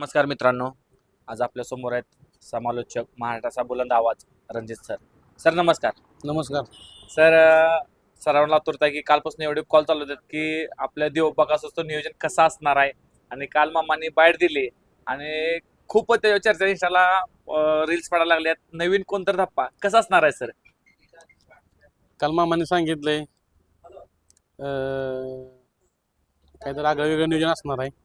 नमस्कार मित्रांनो. आज आपल्या समोर आहेत समालोचक महाराष्ट्राचा बुलंद आवाज रणजित सर. सर नमस्कार. नमस्कार. सर सर्वांना आतुरता आहे की कालपासून एवढे कॉल चालू होतात की आपल्या देवबागाचं नियोजन कसं असणार आहे. आणि काल मामाने बाईट दिली आणि खूप त्याच्या चर्चा इंस्टाला रील्स पडायला लागल्यात. नवीन कोणतर धप्पा कसा असणार आहे सर? काल मामाने सांगितलंय काहीतरी आगळं वेगळं नियोजन असणार आहे.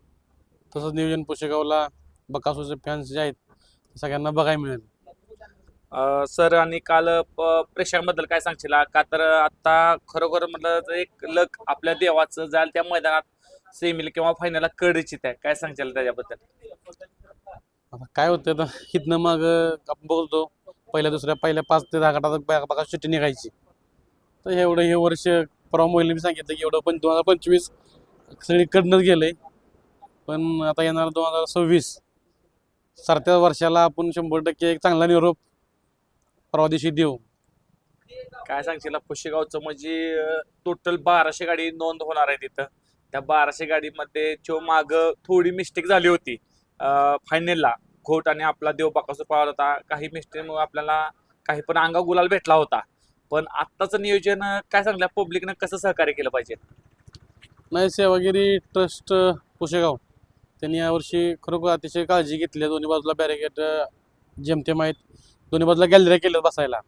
तसंच नियोजन पुशेगावला बकासूरचे फॅन्स जे आहेत ते सगळ्यांना बघायला मिळेल. सर आणि काल प्रेक्षकांबद्दल काय सांगशील? का तर आता खरोखर म्हटलं तर एक लक आपल्या देवाचं जाल त्या मैदानात सेमीला किंवा फायनलला कडचित आहे. काय सांगशील त्याच्याबद्दल? आता काय होतं, आता इथनं मग आपण बोलतो पहिल्या दुसऱ्या पहिल्या 5 ते 10 गटात बकासूर चिठ्ठी निघायची. तर एवढं हे वर्ष परवा मोहिलने मी सांगितलं की एवढं पण 2025 सगळीकडनंच गेलंय. पण आता येणार 2026 सरत्या वर्षाला आपण 100% एक चांगला निरोप परवा दिवशी देऊ. काय सांगशील? पुशेगावचं म्हणजे टोटल 1200 गाडी नोंद होणार आहे तिथं. त्या 1200 गाडीमध्ये जो माग थोडी मिस्टेक झाली होती फायनलला, घोट आणि आपला देव बाकासूर पावला होता. काही मिस्टेकमुळे आपल्याला काही पण अंगा गुलाल भेटला होता. पण आत्ताचं नियोजन काय सांगलं, पब्लिकनं कसं सहकार्य केलं पाहिजे? नाही, सेवागिरी ट्रस्ट पुशेगाव त्यांनी यावर्षी खरोखर अतिशय काळजी घेतली आहे. दोन्ही बाजूला बॅरिकेड जेमतेम आहेत. दोन्ही बाजूला गॅलऱ्या केल्या बसायला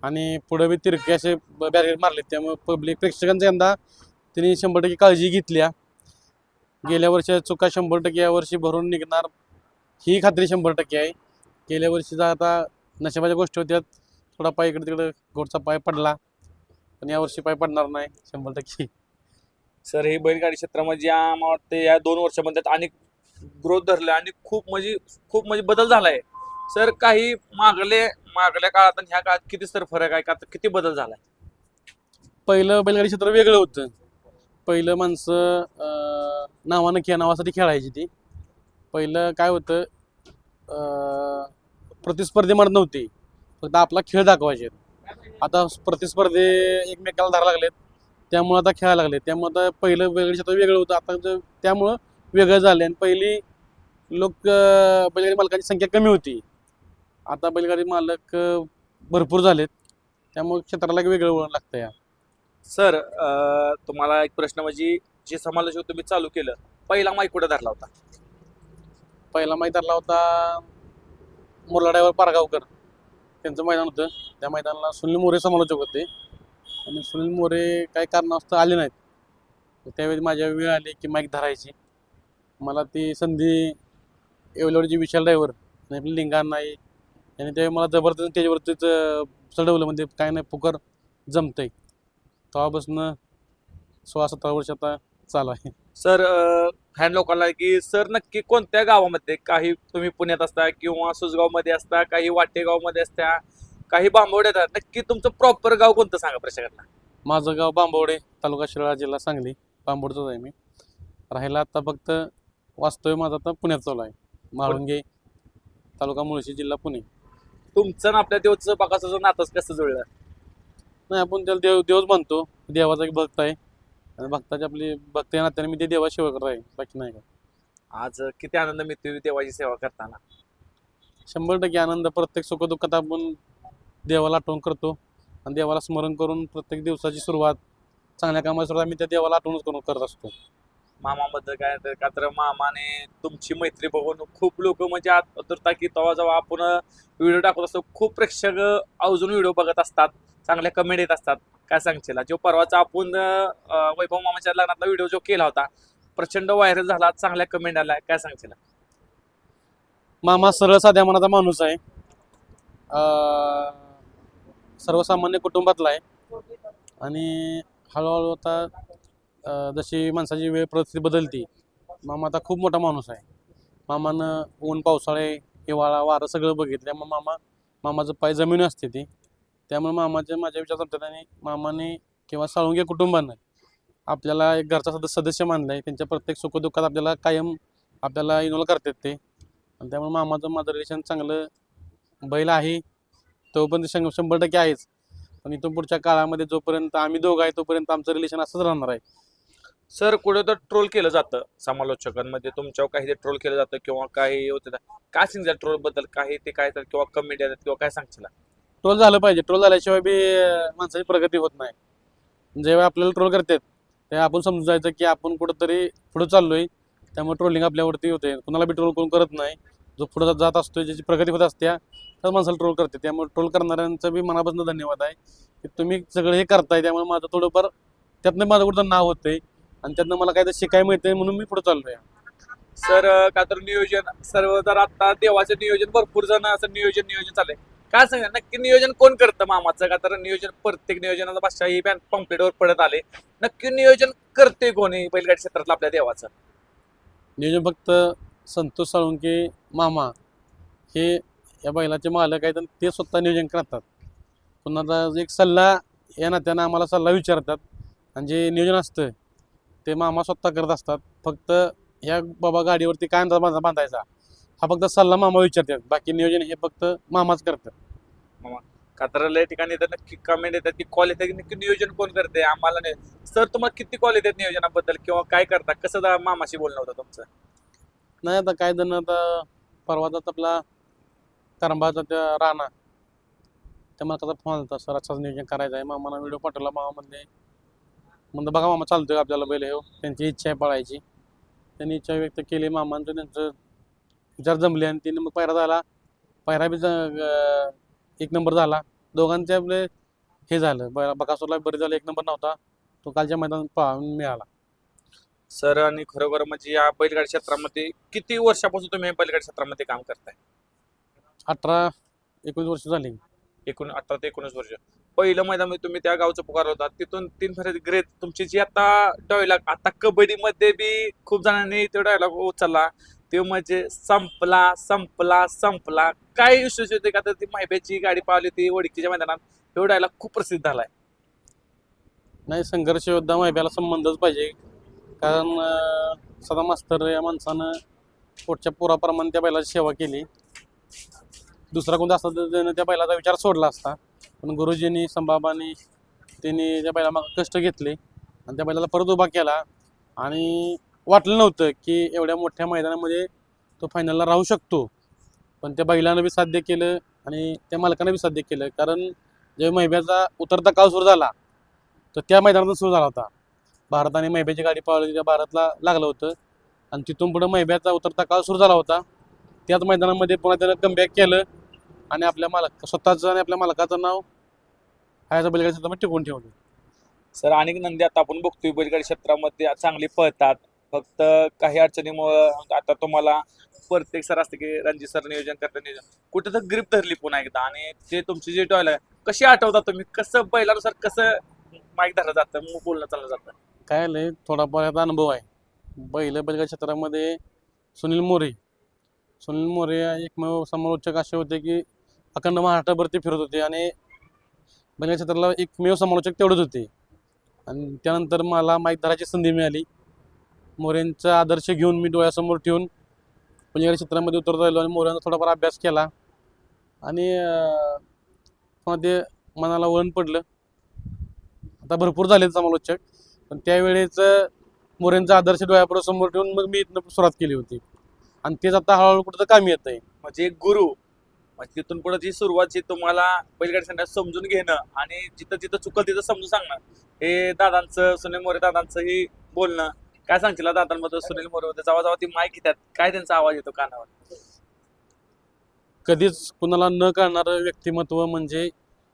आणि पुढे बी तिरके असे बॅरिकेड मारले. त्यामुळे पब्लिक प्रेक्षकांचा यंदा त्यांनी 100% काळजी घेतली आहे. गेल्या वर्षी चुका 100% यावर्षी भरून निघणार ही खात्री 100% आहे. गेल्या वर्षीचा आता नशिबाच्या गोष्टी होत्या, थोडा पाय इकडे तिकडे गोडचा पाय पडला, पण यावर्षी पाय पडणार नाही 100%. सर हे बैलगाडी क्षेत्रामध्ये मला वाटतं या 2 वर्षामध्ये अनेक ग्रोथ धरले आणि खूप म्हणजे बदल झालाय. सर काही मागल्या काळात आणि ह्या काळात किती सर फरक आहे, का किती बदल झालाय? पहिलं बैलगाडी क्षेत्र वेगळं होतं. पहिलं माणसं नावानं नावासाठी खेळायची. ती पहिलं काय होतं, प्रतिस्पर्धी म्हणत नव्हती, फक्त आपला खेळ दाखवायचे. आता प्रतिस्पर्धी एकमेकाला धरायला लागलेत, त्यामुळं आता खेळायला लागले. त्यामुळं आता पहिलं बैलगाडी क्षेत्र वेगळं होतं, आता त्यामुळं वेगळं झालं. आणि पहिली बैलगाडी मालकांची संख्या कमी होती, आता बैलगाडी मालक भरपूर झालेत. त्यामुळे क्षेत्राला एक वेगळं वळण लागतं. या सर तुम्हाला एक प्रश्न, म्हणजे जे समालोचक तुम्ही चालू केलं, पहिला माईक कुठे धरला होता? पहिला मैदानला होता मुरला ड्रायव्हर पारगावकर, त्यांचं मैदान होतं. त्या मैदानाला सुनील मोरे समालोचक होते आणि सुनील मोरे काही कारणास्तव आले नाहीत. त्यावेळी माझ्या वेळ आली की माईक धरायची. मला ती संधी एवढी विशाल ड्रायव्हर आणि आपली लिंगा नाही आणि त्यावेळी मला जबरदस्त त्याच्यावरतीच चढवलं, म्हणजे काय नाही पुकार जमतंय. तेव्हापासून 16-17 वर्ष आता चालू आहे. सर फॅन लोकांना की सर नक्की कोणत्या गावामध्ये, काही तुम्ही पुण्यात असता किंवा सुसगावमध्ये असता, काही वाटेगावमध्ये असता, काही बांबवड्यात असता, नक्की तुमचं प्रॉपर गाव कोणतं सांगा प्रेक्षकांना? माझं गाव बांबवडे, तालुका शिराळा, जिल्हा सांगली. बांबवडचाच आहे मी. राहायला आता फक्त वास्तव्य माझं आता पुण्यात चालू आहे. म्हाळुंगे, तालुका मुळशी, जिल्हा पुणे. तुमचं आणि आपल्या देवचं बाकासूरचं नातंच कसं जुळलं? नाही, आपण त्याला देवच म्हणतो. देवाचा एक भक्त आहे आणि भक्ताची आपली भक्त या नात्याने मी ते देवा सेवा करत आहे, बाकी नाही का. आज किती आनंद मिळतो देवाची सेवा करताना? 100% आनंद. प्रत्येक सुखदुःखात आपण देवाला आठवण करतो आणि देवाला स्मरण करून प्रत्येक दिवसाची सुरुवात, चांगल्या कामाची सुरुवात आम्ही त्या देवाला आठवणच करून करत असतो. मामाबद्दल काय तर, का तर मामाने तुमची मैत्री बघून खूप लोक म्हणजे आतुरता की तेव्हा जेव्हा आपण व्हिडिओ टाकत असतो, खूप प्रेक्षक आवर्जून व्हिडिओ बघत असतात, चांगल्या कमेंट येत असतात. काय सांगशील? जो परवाचा आपण वैभव मामाच्या लग्नातला व्हिडिओ जो केला होता, प्रचंड व्हायरल झाला, चांगल्या कमेंट आल्या, काय सांगशील? मामा सरळ साध्या मनाचा माणूस आहे. सर्वसामान्य कुटुंबातला आहे आणि हळूहळू आता जशी माणसाची वेळ परिस्थिती बदलती, मामा आता खूप मोठा माणूस आहे. मामानं ऊन, पावसाळे, हिवाळा, वारं सगळं बघितलं. मग मामाचं पाय जमीन असते ती. त्यामुळे माझ्या विचार करतात आणि मामाने किंवा साळुंगे कुटुंबानं आपल्याला एक घरचा सदस्य मानलं आहे. त्यांच्या प्रत्येक सुखदुःखात आपल्याला कायम इन्व्हॉल्व करतात ते. आणि त्यामुळे मामाचं माझं रिलेशन चांगलं. बैल आहे तो पण 100% आहेच, पण इथून पुढच्या काळामध्ये जोपर्यंत आम्ही दोघं आहे तोपर्यंत आमचं रिलेशन असंच राहणार आहे. सर कुठं तर ट्रोल केलं जातं समालोचकांमध्ये, तुमच्यावर काही ते ट्रोल केलं जातं किंवा काही होतं काय सांगता ट्रोल बद्दल, काही ते काय तर किंवा कमेंट येतात किंवा काय सांगशील? ट्रोल झालं पाहिजे. ट्रोल झाल्याशिवाय बी माणसाची प्रगती होत नाही. जेव्हा आपल्याला ट्रोल करतात तेव्हा आपण समजून जायचं की आपण कुठंतरी पुढे चाललोय. त्यामुळे ट्रोलिंग आपल्यावरती होते. कुणाला बी ट्रोल कोण करत नाही. जो पुढे जात असतो, ज्याची प्रगती होत असते तर माणसाला ट्रोल करते. त्यामुळे ट्रोल करणाऱ्यांचं बी मनापासून धन्यवाद आहे की तुम्ही सगळं हे करताय. त्यामुळे माझं थोडंफार त्यातनं माझं कुठं नाव होतंय आणि त्यातनं मला काहीतरी शिकायला मिळतंय म्हणून मी पुढे चाललोय. सर का तर नियोजन सर्व जर आता देवाचं नियोजन भरपूर जण असं नियोजन नियोजन चाललंय, काय सांगा नक्की नियोजन कोण करतं मामाचं? का तर नियोजन प्रत्येक नियोजनाचा भाषा ही पम्पलेटवर पडत आले, नक्की नियोजन करते कोणी बैलगाडी क्षेत्रातलं आपल्या देवाचं? नियोजन फक्त संतोष साळुंके मामा हे या बैलाचे मालक आहेत आणि ते स्वतः नियोजन करतात. पुन्हा एक सल्ला या नात्यानं आम्हाला सल्ला विचारतात आणि जे नियोजन असतं ते मामा स्वतः करत असतात. फक्त ह्या बाबा गाडीवरती काय अंदाज बांधायचा हा फक्त सल्ला मामा विचारतात. बाकी नियोजन हे फक्त मामाच करतात. मामा का तर लय ठिकाणी तर नक्की कमेंट येतात की कॉल येतात की नक्की नियोजन कोण करते आम्हाला नाही. सर तुम्हाला किती कॉल येतात नियोजनाबद्दल किंवा काय करता, कसं मामाशी बोलणं होतं तुमचं? नाही आता काय जण आता परवाचाच आपला करंबाचा त्या राणा त्या मला फोन आला सर असंच नियोजन करायचं आहे. मामाला व्हिडिओ पाठवला. मामा म्हणलं बघा मामा चालतोय आपल्याला बैल हे त्यांची इच्छा आहे पळायची. त्यांनी इच्छा व्यक्त केली. मामांचं त्यांचं विचार जमले आणि तिने मग पायरा झाला. पायरा बी एक नंबर झाला. दोघांचे आपले हे झालं. बकासूरला बरी झालं, एक नंबर नव्हता तो कालच्या मैदानात पाहून मिळाला. सर आणि खरोखर म्हणजे या बैलगाडी क्षेत्रामध्ये किती वर्षापासून तुम्ही या बैलगाडी क्षेत्रामध्ये काम करताय? 18-19 वर्ष झाली. 18 ते 19 वर्ष. पहिलं मैदान तुम्ही त्या गावचं पुकार होता, तिथून 3 फेऱ्यात ग्रेट तुमची जी आता डायलॉग आता कबड्डीमध्ये बी खूप जणांनी तो डायलॉग उचलला, ते म्हणजे संपला संपला संपला. काय विशेष होते का तर ती माहिब्याची गाडी पाहिली होती वडकीच्या मैदानात, तो डायलॉग खूप प्रसिद्ध झालाय. नाही संघर्ष योद्धा माहिब्याला संबंधच पाहिजे. कारण सदा मास्तर या माणसानं पोटच्या पोराप्रमाणे त्या बैलाची सेवा केली. दुसरा कोणता असता तर त्यानं त्या बैलाचा विचार सोडला असता. पण गुरुजींनी संबाबांनी त्यांनी त्या बैलामागं कष्ट घेतले आणि त्या बैलाला परत उभा केला. आणि वाटलं नव्हतं की एवढ्या मोठ्या मैदानामध्ये तो फायनलला राहू शकतो. पण त्या बैलानं बी साध्य केलं आणि त्या मालकानं बी साध्य केलं. कारण जेव्हा महिब्याचा उतरता काळ सुरू झाला तर त्या मैदानातून सुरू झाला होता. भारताने महिब्याची गाडी पाळली त्या भारतला लागलं होतं आणि तिथून पुढं महिब्याचा उतरता काळ सुरू झाला होता. त्याच मैदानामध्ये पुन्हा त्यानं कमबॅक केलं आणि आपल्या मालक स्वतःचं आणि आपल्या मालकाचं नाव ह्याच्या बैलगाडी क्षेत्रामध्ये टिकवून ठेवलं. सर अनेक नंदी आता आपण बघतोय बैलगाडी क्षेत्रामध्ये चांगली पळतात, फक्त काही अडचणीमुळे आता तुम्हाला प्रत्येक सर असते की रणजित सर नियोजन करतात, नियोजन कुठं तर ग्रीप धरली पुन्हा एकदा आणि ते तुमची जे टॉयल आहे कशी आठवतात तुम्ही, कसं बैलानुसार कसं माईक धरलं जातं, बोलणं चाललं जातं? काय आलंय थोडाफार याचा अनुभव आहे. बैलगाडी क्षेत्रामध्ये सुनील मोरे एकमेव समालोचक असे होते की अखंड महाराष्ट्रावरती फिरत होते आणि बैलगाडी क्षेत्राला एकमेव समालोचक तेवढेच होते. आणि त्यानंतर मला माईक धरायची संधी मिळाली. मोरेंचा आदर्श घेऊन मी डोळ्यासमोर ठेवून बैलगाडी क्षेत्रामध्ये उतरत राहिलो आणि मोऱ्यांचा थोडाफार अभ्यास केला आणि पुन्हा ते मनाला वळण पडलं. आता भरपूर झाले समालोचक, पण त्यावेळेस मोरेंचा आदर्श डोळ्यापुढे समोर ठेवून मग मी इथनं सुरुवात केली होती आणि तेच आता हळूहळू कुठं कामी येत आहे. म्हणजे एक गुरु, म्हणजे तिथून पुढे जी सुरुवात जी तुम्हाला बैलगाडी संघात समजून घेणं आणि जिथं जिथं चुकल तिथं समजून सांगणं, हे दादांचं सुनील मोरे दादांचं ही बोलणं. काय सांगशील दादांबद्दल, सुनील मोरे होते जेव्हा जेव्हा ती माईक घेतात काय त्यांचा आवाज येतो कानावर? कधीच कुणाला न कळणारं व्यक्तिमत्व म्हणजे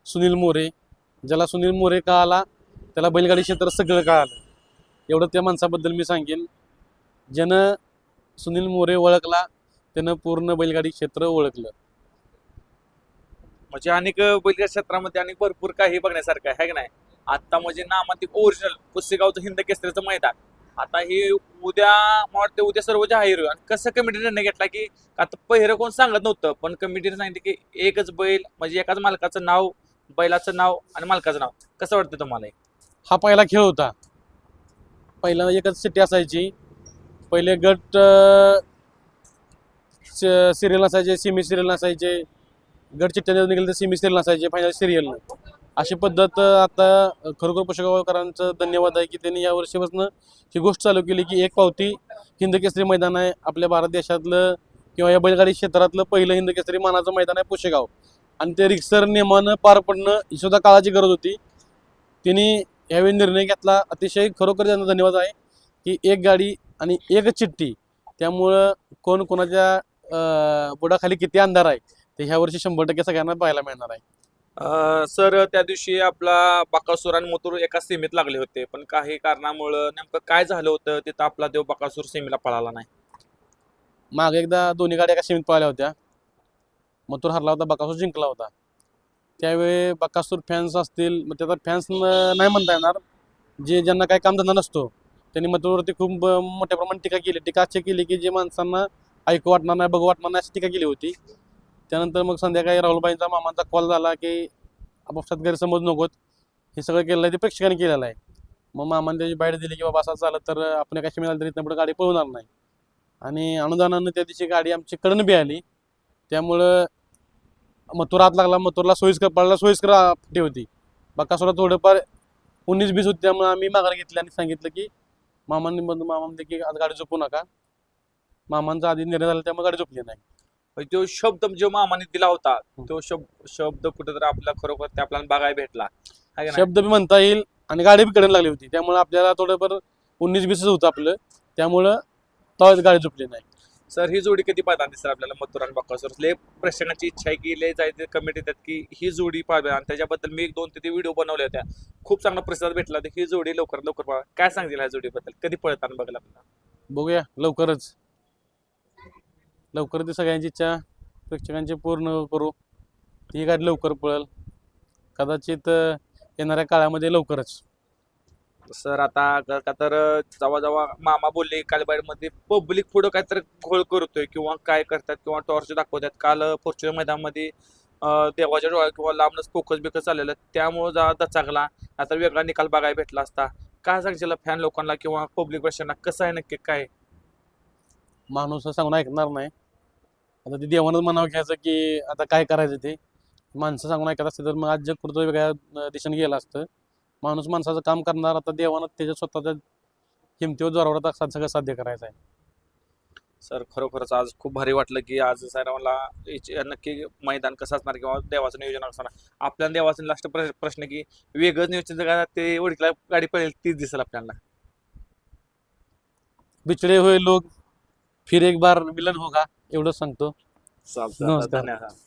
सुनील मोरे. ज्याला सुनील मोरे कळाला त्याला बैलगाडी क्षेत्र सगळं कळालं. एवढं त्या माणसाबद्दल मी सांगेन. ज्यानं सुनील मोरे ओळखला त्यानं पूर्ण बैलगाडी क्षेत्र ओळखलं. म्हणजे अनेक बैलगाडी क्षेत्रामध्ये अनेक भरपूर काही बघण्यासारखं आहे, है की नाही? आता म्हणजे नामांतिक ओरिजिनल पुसेगावचं हिंद केसरीचं मैदान आता हे उद्या मला वाटतं उद्या सर्व जाहीर होईल. आणि कसं कमिटीने निर्णय घेतला की आता पहिरं कोण सांगत नव्हतं, पण कमिटीने सांगितलं की एकच बैल म्हणजे एकाच मालकाचं नाव, बैलाचं नाव आणि मालकाचं नाव. कसं वाटतं तुम्हाला? हा पहिला खेळ होता. पहिला एकच सिटी असायची. पहिले गट सिरियल नसायचे, सेमी सिरियल नसायचे. गट चिठ्ठ्या निघाले तर सेमी सिरियल नसायचे, फायनल सिरियल. अशी पद्धत आता खरोखर पुशेगावकरांचं धन्यवाद आहे की त्यांनी या वर्षीपासून ही गोष्ट चालू केली की एक पावती हिंद केसरी मैदान आहे आपल्या भारत देशातलं किंवा या बैलगाडी क्षेत्रातलं पहिलं हिंद केसरी मानाचं मैदान आहे पुशेगाव आणि ते रिक्सर नियमानं पार पडणं ही सुद्धा काळाची गरज होती. त्यांनी यावेळी निर्णय घेतला. अतिशय खरोखर त्यांना धन्यवाद आहे की एक गाडी आणि एकच चिठ्ठी, त्यामुळं कोण कोणाच्या बुडाखाली किती अंधार आहे ते ह्या वर्षी 100% सगळ्यांना पाहायला मिळणार आहे. सर त्या दिवशी आपला बकासूर आणि मथुर एका सीमेत लागले होते, पण काही कारणामुळं नेमकं काय झालं होतं तिथं आपला देव बकासूर सीमेला पळाला नाही. मागे एकदा दोन्ही गाड्या एका सीमित पाहिल्या होत्या. मथुर हरला होता, बकासूर जिंकला होता. त्यावेळी बकासूर फॅन्स असतील, मग त्याचा फॅन्स नाही म्हणता येणार, ज्यांना काही कामधंदा नसतो त्यांनी मथुरवरती खूप मोठ्या प्रमाणात टीका केली. टीका अशी केली की जे माणसांना ऐकू वाटणार नाही, बघू वाटणार नाही अशी टीका केली होती. त्यानंतर मग संध्याकाळी राहुलबाईंचा मामांचा कॉल झाला की आपापसात गैरसमज नकोत, हे सगळं केलेलं आहे ते प्रेक्षकांनी केलेलं आहे. मग मामाने त्याची बाईट दिली की बाबा असं झालं तर आपण एका मिळालं तरी इथनं पुढे गाडी पळवणार नाही. आणि अनुदानानं त्या दिवशी गाडी आमची कडन बी आली, त्यामुळं मथुर हात लागला. मथुरला सोयीस्कर पळायला सोयीस्कर फुटी होती. बकासूरला थोडंफार 19-20 होती, त्यामुळे आम्ही माघार घेतली आणि सांगितलं की मामा म्हणते की आज गाडी झोपू नका. मामांचा आधी निर्णय झाला त्यामुळे गाडी झोपली नाही. म्हणजे तो शब्द जो मामाने दिला होता तो शब्द कुठेतरी आपला खरोखर ते आपल्याला बघायला भेटला आहे का नाही? शब्द बी म्हणता येईल आणि गाडी बी कडन लागली होती, त्यामुळे आपल्याला थोडंफार 19-20 होतं आपलं, त्यामुळं तेव्हाच गाडी झोपली नाही. सर ही जोडी कधी पाहता दिसणार आपल्याला मथुर आणि बकासूर? लय प्रेक्षकांची इच्छा आहे की लय जायचे कमेंट येतात की ही जोडी पाहावी, आणि त्याच्याबद्दल मी 1-2 व्हिडिओ बनवल्या होत्या, खूप चांगला प्रतिसाद भेटला. तर ही जोडी लवकरात लवकर पाहा. काय सांगतील ह्या जोडीबद्दल, कधी पळताना बघायला आपल्याला? बघूया लवकरच ती सगळ्यांची इच्छा प्रेक्षकांची पूर्ण करू. ती गाडी लवकर पळेल कदाचित येणाऱ्या काळामध्ये लवकरच. सर आता का तर जेव्हा जेव्हा मामा बोलले कालबाईमध्ये पब्लिक पुढं काहीतरी घोळ करतोय किंवा काय करतात किंवा टॉर्च दाखवतात, काल फॉर्च्युनर मैदानामध्ये देवाच्या डोळ्या किंवा लांबनच फोकस बिकस चाललेलं, त्यामुळे जा दचाकला. आता वेगळा निकाल बघायला भेटला असता. काय सांगशील फॅन लोकांना किंवा पब्लिक वर्षांना, कसं आहे नक्की काय? माणूस सांगून ऐकणार नाही. आता ते देवानंच म्हणावं घ्यायचं की आता काय करायचं ते. माणसं सांगून ऐकत असते तर मग आज जग कुठं वेगळ्या दिशेने गेलं असतं. माणूस माणसाचं काम करणार, आता देवानं त्याच्या स्वतःच्या हिमतीवर जोरावर आता सगळं साध्य करायचं आहे. सर खरोखरच आज खूप भारी वाटलं की आज सर मला नक्की मैदान कसं असणार किंवा देवाचं नियोजन असणार. आपल्या देवाचं लास्ट प्रश्न की वेगळं नियोजन जर ते ओळखला गाडी पडेल तीच दिसेल आपल्याला. बिछड़े हुए लोग फिर एक बार मिलन होगा, एवढंच सांगतो. चालतं, नमस्कार. धन्यवाद.